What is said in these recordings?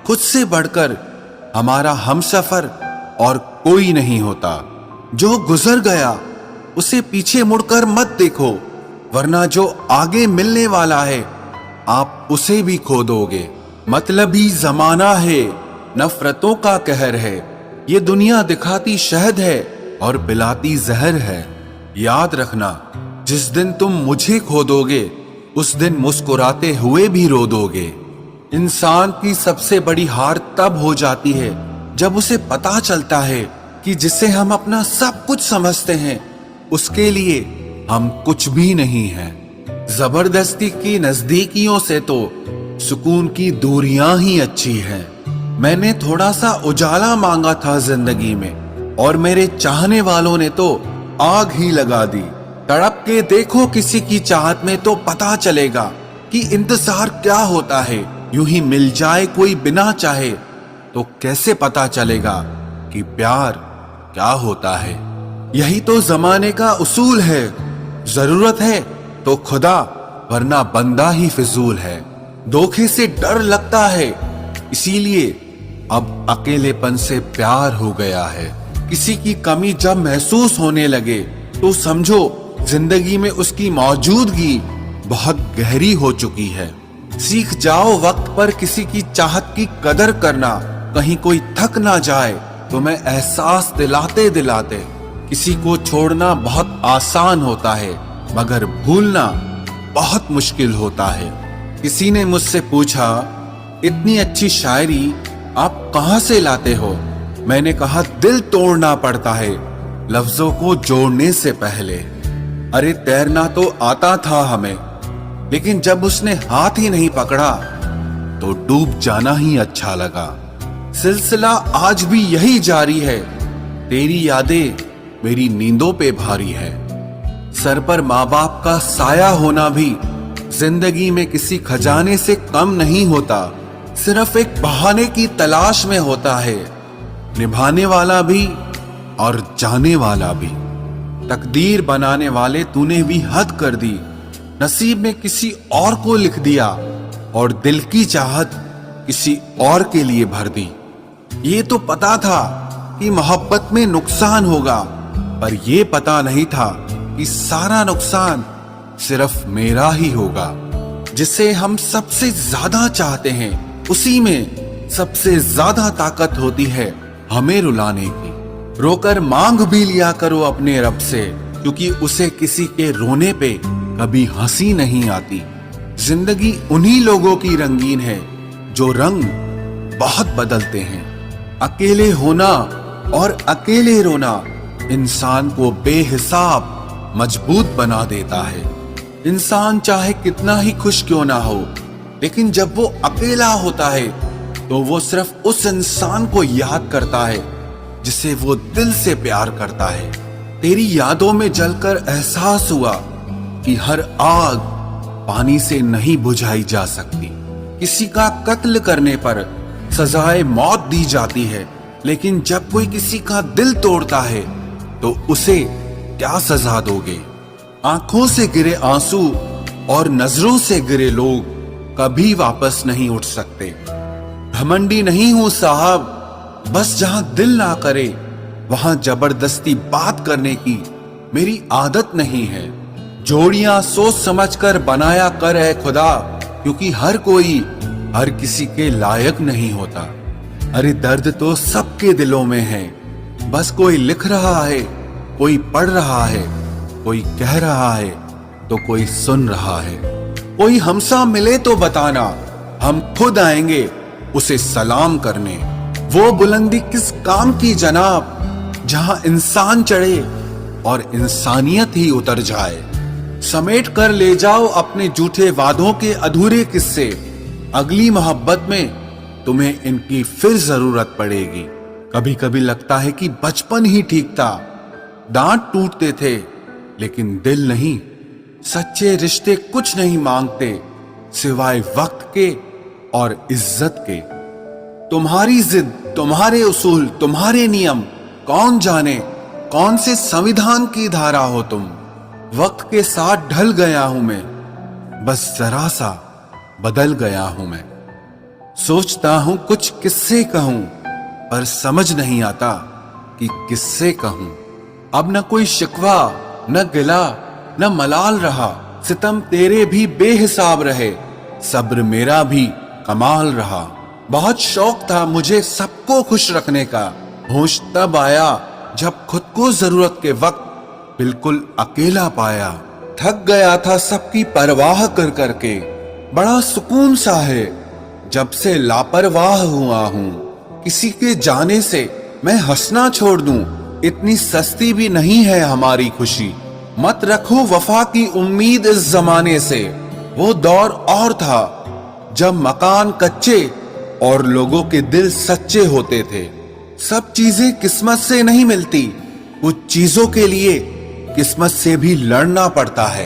खुद से बढ़कर हमारा हमसफर और कोई नहीं होता। जो गुजर गया उसे पीछे मुड़कर मत देखो, वरना जो आगे मिलने वाला है आप उसे भी खो दोगे। मतलबी जमाना है, नफरतों का कहर है, ये दुनिया दिखाती शहद है और पिलाती जहर है। याद रखना, जिस दिन तुम मुझे खो दोगे उस दिन मुस्कुराते हुए भी रो दोगे। इंसान की सबसे बड़ी हार तब हो जाती है जब उसे पता चलता है कि जिसे हम अपना सब कुछ समझते हैं उसके लिए हम कुछ भी नहीं हैं। जबरदस्ती की नजदीकियों से तो सुकून की दूरियां ही अच्छी हैं। मैंने थोड़ा सा उजाला मांगा था जिंदगी में और मेरे चाहने वालों ने तो आग ही लगा दी। तड़प के देखो किसी की चाहत में तो पता चलेगा कि इंतजार क्या होता है। यूं ही मिल जाए कोई बिना चाहे तो कैसे पता चलेगा कि प्यार क्या होता है। यही तो जमाने का उसूल है। जरूरत है तो खुदा, वरना बंदा ही फिजूल है। धोखे से डर लगता है, इसीलिए अब अकेलेपन से प्यार हो गया है। किसी की कमी जब महसूस होने लगे तो समझो जिंदगी में उसकी मौजूदगी बहुत गहरी हो चुकी है। सीख जाओ वक्त पर किसी की चाहत की कदर करना, कहीं कोई थक ना जाए तुम्हें एहसास दिलाते दिलाते। किसी को छोड़ना बहुत आसान होता है मगर भूलना बहुत मुश्किल होता है। किसी ने मुझसे पूछा, इतनी अच्छी शायरी आप कहां से लाते हो? मैंने कहा, दिल तोड़ना पड़ता है लफ्जों को जोड़ने से पहले। अरे तैरना तो आता था हमें, लेकिन जब उसने हाथ ही नहीं पकड़ा तो डूब जाना ही अच्छा लगा। सिलसिला आज भी यही जारी है, तेरी यादें मेरी नींदों पे भारी है। सर पर माँ बाप का साया होना भी जिंदगी में किसी खजाने से कम नहीं होता। सिर्फ एक बहाने की तलाश में होता है, निभाने वाला भी और जाने वाला भी। तकदीर बनाने वाले तूने भी हद कर दी, नसीब ने किसी और को लिख दिया और दिल की चाहत किसी और के लिए भर दी। ये तो पता था कि मोहब्बत में नुकसान होगा, पर ये पता नहीं था कि सारा नुकसान सिर्फ मेरा ही होगा। जिसे हम सबसे ज्यादा चाहते हैं उसी में सबसे ज्यादा ताकत होती है हमें रुलाने की। रोकर मांग भी लिया करो अपने रब से, क्योंकि उसे किसी के रोने पे कभी हंसी नहीं आती। जिंदगी उन्हीं लोगों की रंगीन है जो रंग बहुत बदलते हैं। अकेले होना और अकेले रोना इंसान को बेहिसाब मजबूत बना देता है। इंसान चाहे कितना ही खुश क्यों ना हो, लेकिन जब वो अकेला होता है तो वो सिर्फ उस इंसान को याद करता है जिसे वो दिल से प्यार करता है। तेरी यादों में जलकर एहसास हुआ कि हर आग पानी से नहीं बुझाई जा सकती। किसी का कत्ल करने पर सजाए मौत दी जाती है, लेकिन जब कोई किसी का दिल तोड़ता है तो उसे क्या सजा दोगे? आंखों से गिरे आंसू और नजरों से गिरे लोग कभी वापस नहीं उठ सकते। घमंडी नहीं हूं साहब, बस जहां दिल ना करे वहां जबरदस्ती बात करने की मेरी आदत नहीं है। जोड़ियां सोच समझकर बनाया कर है खुदा, क्योंकि हर कोई हर किसी के लायक नहीं होता। अरे दर्द तो सबके दिलों में है, बस कोई लिख रहा है, कोई पढ़ रहा है, कोई कह रहा है तो कोई सुन रहा है। कोई हमसा मिले तो बताना, हम खुद आएंगे उसे सलाम करने। वो बुलंदी किस काम की जनाब, जहां इंसान चढ़े और इंसानियत ही उतर जाए। समेट कर ले जाओ अपने झूठे वादों के अधूरे किस्से। अगली मोहब्बत में तुम्हें इनकी फिर जरूरत पड़ेगी। कभी कभी लगता है कि बचपन ही ठीक था। दांत टूटते थे लेकिन दिल नहीं। सच्चे रिश्ते कुछ नहीं मांगते सिवाय वक्त के और इज्जत के। तुम्हारी जिद, तुम्हारे उसूल, तुम्हारे नियम, कौन जाने कौन से संविधान की धारा हो तुम। वक्त के साथ ढल गया हूं मैं, बस जरा सा बदल गया हूं मैं। सोचता हूं कुछ किससे कहूं, पर समझ नहीं आता कि किससे कहूं। अब न कोई शिकवा, न गिला, न मलाल रहा। सितम तेरे भी बेहिसाब रहे, सब्र मेरा भी कमाल रहा। बहुत शौक था मुझे सबको खुश रखने का, होश तब आया जब खुद को जरूरत के वक्त बिल्कुल अकेला पाया। थक गया था सबकी परवाह कर करके, बड़ा सुकून सा है जब से लापरवाह हुआ हूं। किसी के जाने से मैं हंसना छोड़ दूं, इतनी सस्ती भी नहीं है हमारी खुशी। मत रखो वफा की उम्मीद इस जमाने से, वो दौर और था जब मकान कच्चे और लोगों के दिल सच्चे होते थे। सब चीजें किस्मत से नहीं मिलती, कुछ चीजों के लिए किस्मत से भी लड़ना पड़ता है।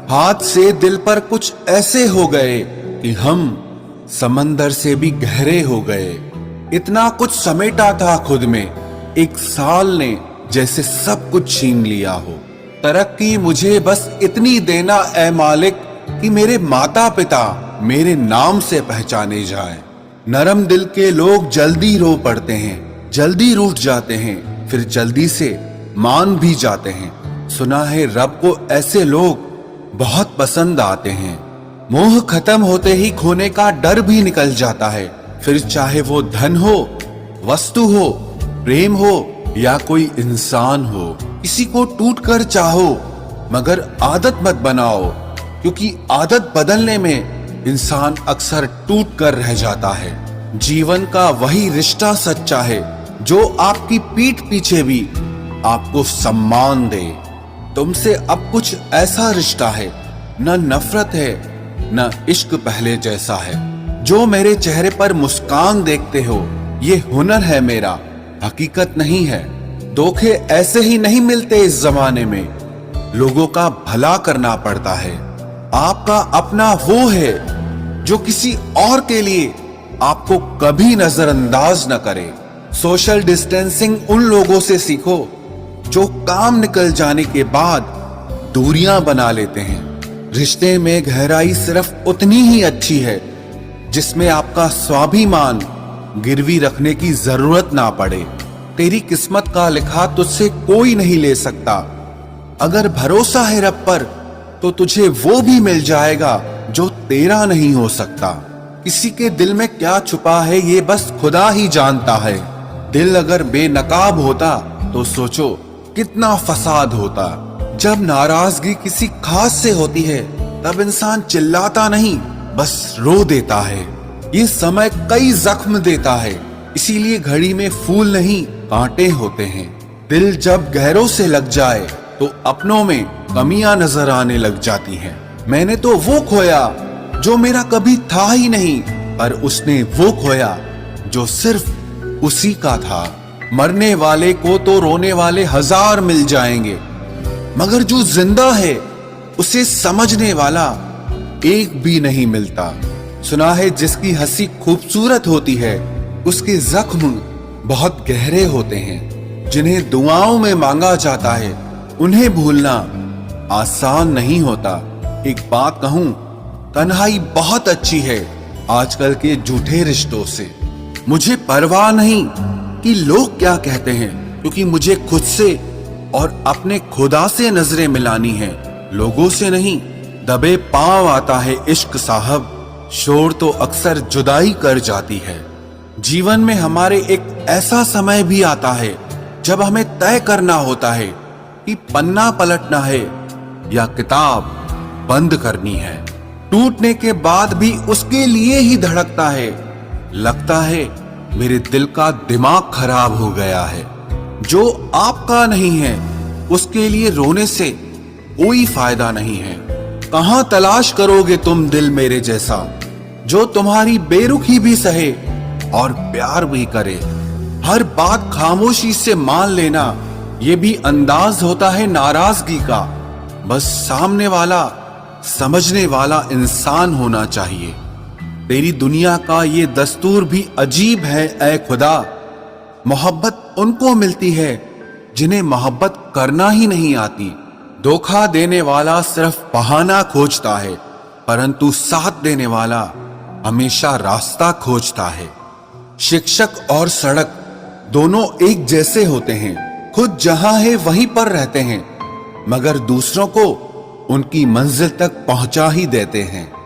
हाथ से दिल पर कुछ ऐसे हो गए कि हम समंदर से भी गहरे हो गए। इतना कुछ समेटा था खुद में, एक साल ने जैसे सब कुछ छीन लिया हो। तरक्की मुझे बस इतनी देना ऐ मालिक कि मेरे माता पिता मेरे नाम से पहचाने जाएं। नरम दिल के लोग जल्दी रो पड़ते हैं, जल्दी रूठ जाते हैं, फिर जल्दी से मान भी जाते हैं। सुना है रब को ऐसे लोग बहुत पसंद आते हैं। मोह खत्म होते ही खोने का डर भी निकल जाता है, फिर चाहे वो धन हो, वस्तु हो, प्रेम हो या कोई इंसान हो। किसी को टूट कर चाहो मगर आदत मत बनाओ, क्योंकि आदत बदलने में इंसान अक्सर टूट कर रह जाता है। जीवन का वही रिश्ता सच्चा है जो आपकी पीठ पीछे भी आपको सम्मान दे। तुमसे अब कुछ ऐसा रिश्ता है, न नफरत है न इश्क पहले जैसा है। जो मेरे चेहरे पर मुस्कान देखते हो ये हुनर है मेरा, हकीकत नहीं है। धोखे ऐसे ही नहीं मिलते इस जमाने में, लोगों का भला करना पड़ता है। आपका अपना वो है जो किसी और के लिए आपको कभी नजरअंदाज न करे। सोशल डिस्टेंसिंग उन लोगों से सीखो जो काम निकल जाने के बाद दूरियां बना लेते हैं। रिश्ते में गहराई सिर्फ उतनी ही अच्छी है जिसमें आपका स्वाभिमान गिरवी रखने की जरूरत ना पड़े। तेरी किस्मत का लिखा तुझसे कोई नहीं ले सकता। अगर भरोसा है रब पर तो तुझे वो भी मिल जाएगा जो तेरा नहीं हो सकता। किसी के दिल में क्या छुपा है ये बस खुदा ही जानता है। दिल अगर बेनकाब होता तो सोचो कितना फसाद होता। जब नाराजगी किसी खास से होती है तब इंसान चिल्लाता नहीं, बस रो देता है। ये समय कई जख्म देता है, इसीलिए घड़ी में फूल नहीं कांटे होते हैं। दिल जब गहरों से लग जाए तो अपनों में कमियां नजर आने लग जाती हैं। मैंने तो वो खोया जो मेरा कभी था ही नहीं, पर उसने वो खोया जो सिर्फ उसी का था। मरने वाले को तो रोने वाले हजार मिल जाएंगे, मगर जो जिंदा है उसे समझने वाला एक भी नहीं मिलता। सुना है जिसकी हंसी खूबसूरत होती है उसके जख्म बहुत गहरे होते हैं। जिन्हें दुआओं में मांगा जाता है उन्हें भूलना आसान नहीं होता। एक बात कहूं, तन्हाई बहुत अच्छी है आजकल के झूठे रिश्तों से। मुझे परवाह नहीं कि लोग क्या कहते हैं, क्योंकि मुझे खुद से और अपने खुदा से नजरें मिलानी है, लोगों से नहीं। दबे पांव आता है इश्क साहब, शोर तो अक्सर जुदाई कर जाती है। जीवन में हमारे एक ऐसा समय भी आता है जब हमें तय करना होता है कि पन्ना पलटना है या किताब बंद करनी है। टूटने के बाद भी उसके लिए ही धड़कता है। लगता है मेरे दिल का दिमाग खराब हो गया है। जो आपका नहीं है उसके लिए रोने से कोई फायदा नहीं है। कहां तलाश करोगे तुम दिल मेरे जैसा जो तुम्हारी बेरुखी भी सहे और प्यार भी करे। हर बात खामोशी से मान लेना ये भी अंदाज होता है नाराजगी का। बस सामने वाला समझने वाला इंसान होना चाहिए। तेरी दुनिया का ये दस्तूर भी अजीब है ऐ खुदा। मोहब्बत उनको मिलती है जिन्हें मोहब्बत करना ही नहीं आती। धोखा देने वाला सिर्फ बहाना खोजता है, परंतु साथ देने वाला हमेशा रास्ता खोजता है। शिक्षक और सड़क दोनों एक जैसे होते हैं, खुद जहां है वहीं पर रहते हैं, मगर दूसरों को उनकी मंजिल तक पहुंचा ही देते हैं।